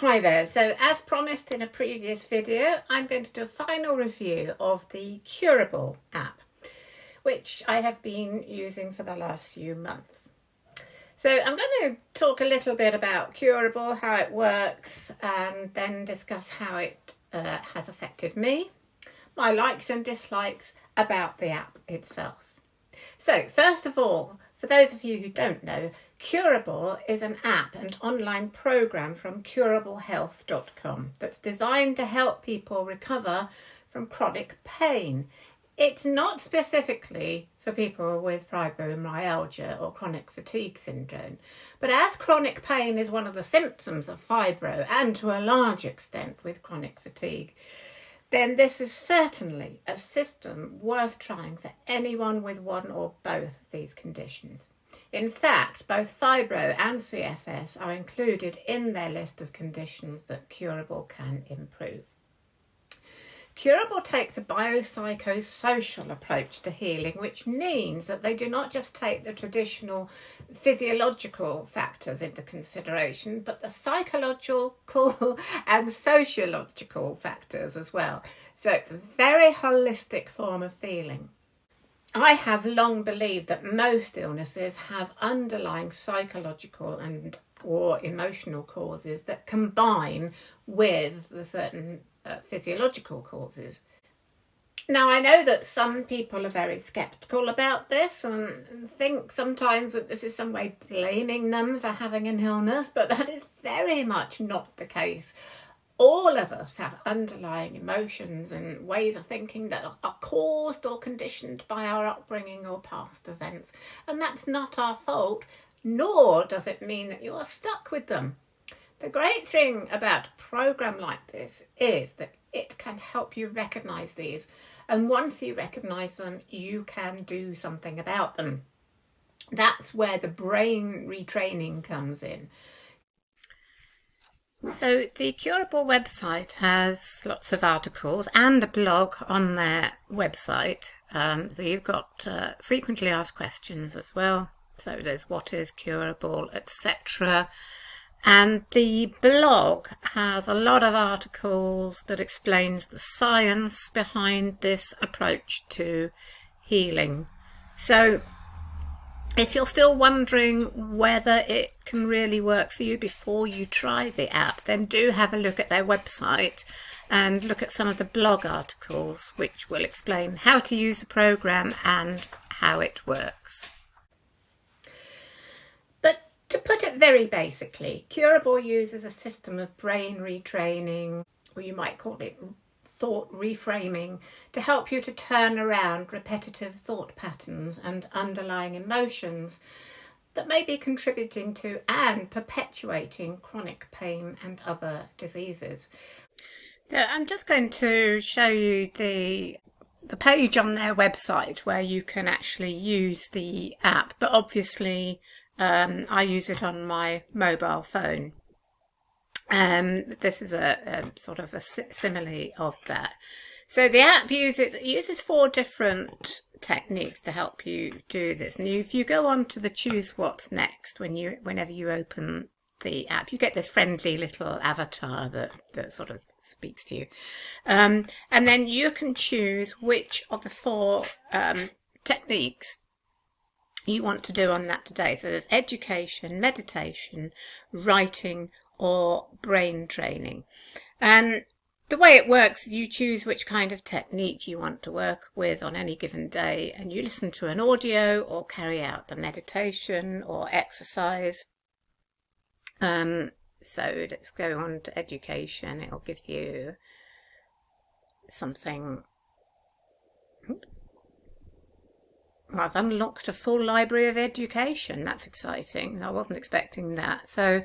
Hi there, so as promised in a previous video, I'm going to do a final review of the Curable app, which I have been using for the last few months. So I'm going to talk a little bit about Curable, how it works, and then discuss how it has affected me, my likes and dislikes about the app itself. So first of all, for those of you who don't know, Curable is an app and online program from curablehealth.com that's designed to help people recover from chronic pain. It's not specifically for people with fibromyalgia or chronic fatigue syndrome, but as chronic pain is one of the symptoms of fibro and to a large extent with chronic fatigue, then this is certainly a system worth trying for anyone with one or both of these conditions. In fact, both fibro and CFS are included in their list of conditions that Curable can improve. Curable takes a biopsychosocial approach to healing, which means that they do not just take the traditional physiological factors into consideration, but the psychological and sociological factors as well. So it's a very holistic form of feeling. I have long believed that most illnesses have underlying psychological and or emotional causes that combine with the certain physiological causes. Now, I know that some people are very sceptical about this and think sometimes that this is some way blaming them for having an illness, but that is very much not the case. All of us have underlying emotions and ways of thinking that are caused or conditioned by our upbringing or past events, and that's not our fault, nor does it mean that you are stuck with them. The great thing about a program like this is that it can help you recognise these, and once you recognise them, you can do something about them. That's where the brain retraining comes in. So the Curable website has lots of articles and a blog on their website. So you've got frequently asked questions as well. So there's what is Curable, etc. And the blog has a lot of articles that explains the science behind this approach to healing. So if you're still wondering whether it can really work for you before you try the app, then do have a look at their website and look at some of the blog articles which will explain how to use the program and how it works. But to put it very basically, Curable uses a system of brain retraining, or you might call it thought reframing, to help you to turn around repetitive thought patterns and underlying emotions that may be contributing to and perpetuating chronic pain and other diseases. So I'm just going to show you the page on their website where you can actually use the app, but obviously I use it on my mobile phone. This is a sort of a simile of that. So the app uses 4 different techniques to help you do this. And if you go on to the choose what's next, whenever you open the app, you get this friendly little avatar that sort of speaks to you. And then you can choose which of the 4 techniques you want to do on that today. So there's education, meditation, writing, or brain training. And the way it works is you choose which kind of technique you want to work with on any given day, and you listen to an audio or carry out the meditation or exercise. So let's go on to education. It'll give you something. Oops. I've unlocked a full library of education. That's exciting. I wasn't expecting that. So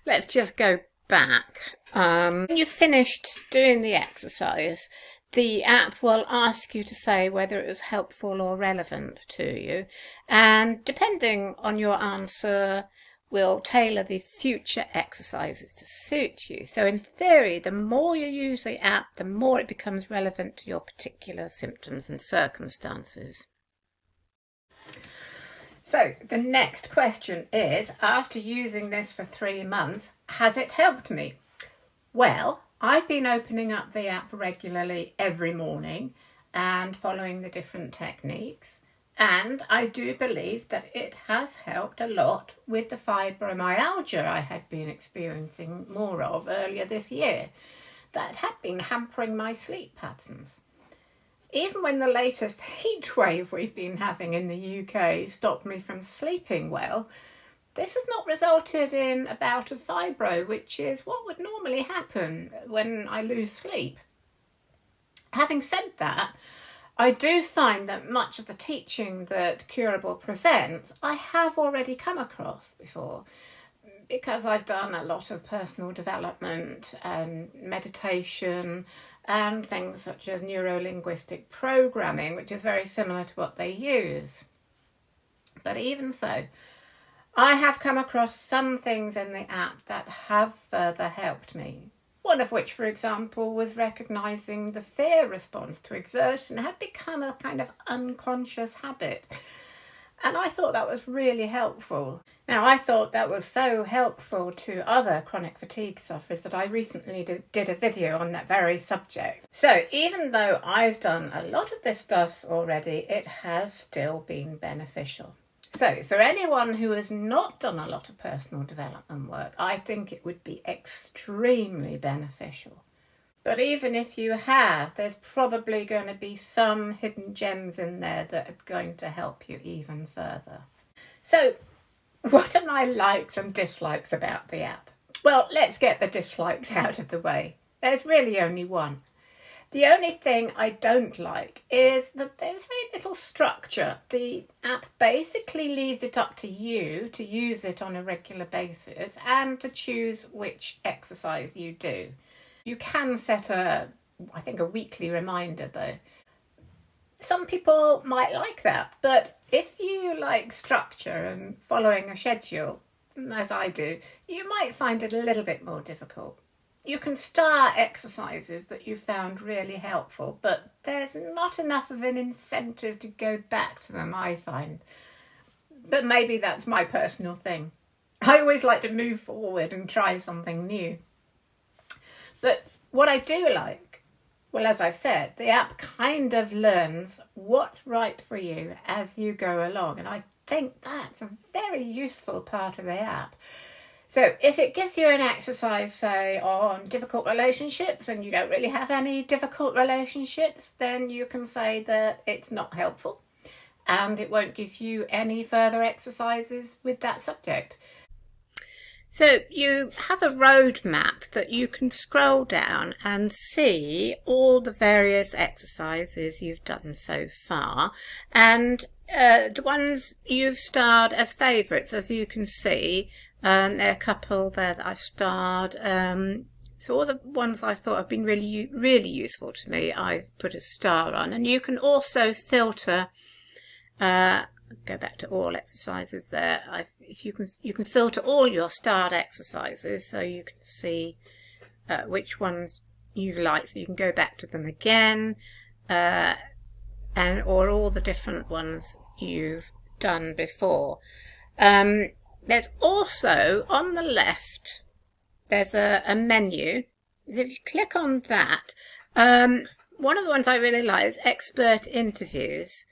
let's just go back. When you've finished doing the exercise, the app will ask you to say whether it was helpful or relevant to you. And depending on your answer, we'll tailor the future exercises to suit you. So in theory, the more you use the app, the more it becomes relevant to your particular symptoms and circumstances. So the next question is, after using this for 3 months, has it helped me? Well, I've been opening up the app regularly every morning and following the different techniques, and I do believe that it has helped a lot with the fibromyalgia I had been experiencing more of earlier this year that had been hampering my sleep patterns. Even when the latest heat wave we've been having in the UK stopped me from sleeping well, this has not resulted in a bout of fibro, which is what would normally happen when I lose sleep. Having said that, I do find that much of the teaching that Curable presents I have already come across before, because I've done a lot of personal development and meditation and things such as neuro-linguistic programming, which is very similar to what they use. But even so, I have come across some things in the app that have further helped me. One of which, for example, was recognising the fear response to exertion had become a kind of unconscious habit. And I thought that was really helpful. Now, I thought that was so helpful to other chronic fatigue sufferers that I recently did a video on that very subject. So even though I've done a lot of this stuff already, it has still been beneficial. So for anyone who has not done a lot of personal development work, I think it would be extremely beneficial. But even if you have, there's probably going to be some hidden gems in there that are going to help you even further. So what are my likes and dislikes about the app? Well, let's get the dislikes out of the way. There's really only one. The only thing I don't like is that there's very little structure. The app basically leaves it up to you to use it on a regular basis and to choose which exercise you do. You can set a weekly reminder though. Some people might like that, but if you like structure and following a schedule, as I do, you might find it a little bit more difficult. You can star exercises that you found really helpful, but there's not enough of an incentive to go back to them, I find. But maybe that's my personal thing. I always like to move forward and try something new. But what I do like, well, as I've said, the app kind of learns what's right for you as you go along. And I think that's a very useful part of the app. So if it gives you an exercise, say, on difficult relationships and you don't really have any difficult relationships, then you can say that it's not helpful and it won't give you any further exercises with that subject. So you have a roadmap that you can scroll down and see all the various exercises you've done so far, and the ones you've starred as favourites, as you can see. There are a couple that I've starred. So all the ones I thought have been really useful to me, I've put a star on. And you can also filter. Go back to all exercises there. You can filter all your starred exercises, so you can see which ones you've liked, so you can go back to them again, or all the different ones you've done before. There's also on the left, there's a menu. If you click on that, one of the ones I really like is expert interviews.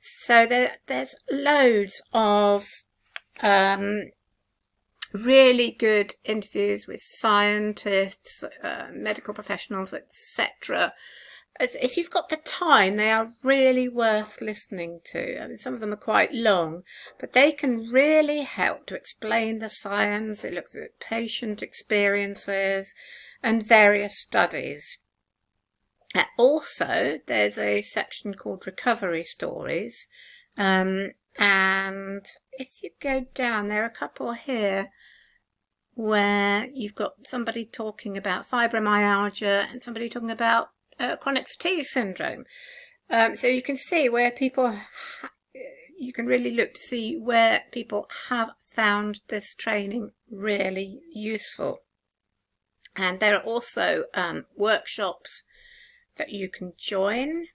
So there's loads of really good interviews with scientists, medical professionals, etc. If you've got the time, they are really worth listening to. I mean, some of them are quite long, but they can really help to explain the science. It looks at patient experiences and various studies. Also, there's a section called Recovery Stories, and if you go down, there are a couple here where you've got somebody talking about fibromyalgia and somebody talking about chronic fatigue syndrome. So you can see where people, you can really look to see where people have found this training really useful. And there are also workshops that you can join,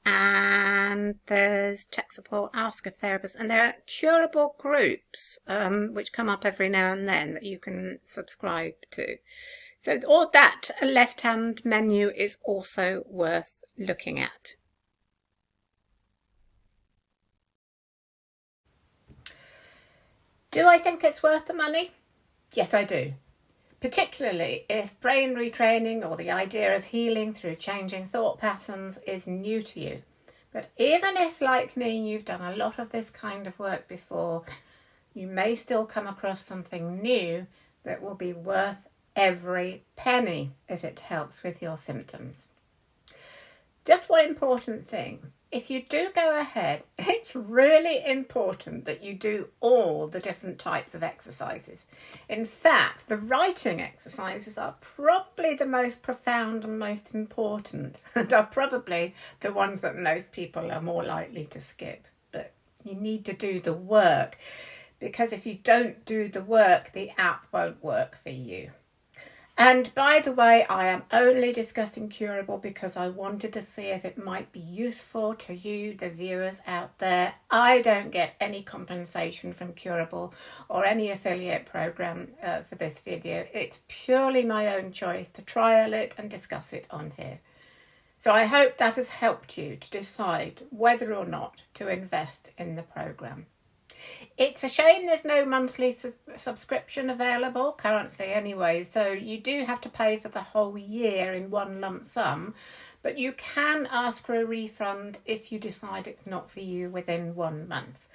and there's tech support, ask a therapist, and there are curable groups which come up every now and then that you can subscribe to. So all that left-hand menu is also worth looking at. Do I think it's worth the money? Yes, I do. Particularly if brain retraining or the idea of healing through changing thought patterns is new to you. But even if, like me, you've done a lot of this kind of work before, you may still come across something new that will be worth every penny if it helps with your symptoms. Just one important thing. If you do go ahead, it's really important that you do all the different types of exercises. In fact, the writing exercises are probably the most profound and most important, and are probably the ones that most people are more likely to skip. But you need to do the work, because if you don't do the work, the app won't work for you. And by the way, I am only discussing Curable because I wanted to see if it might be useful to you, the viewers out there. I don't get any compensation from Curable or any affiliate program for this video. It's purely my own choice to trial it and discuss it on here. So I hope that has helped you to decide whether or not to invest in the program. It's a shame there's no monthly subscription available currently anyway, so you do have to pay for the whole year in one lump sum, but you can ask for a refund if you decide it's not for you within 1 month.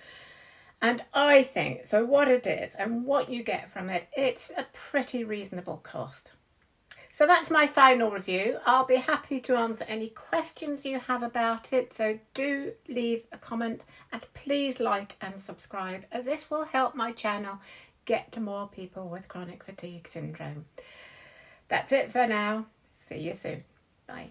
And I think, for what it is and what you get from it, it's a pretty reasonable cost. So that's my final review. I'll be happy to answer any questions you have about it, so do leave a comment and please like and subscribe, as this will help my channel get to more people with chronic fatigue syndrome. That's it for now. See you soon. Bye.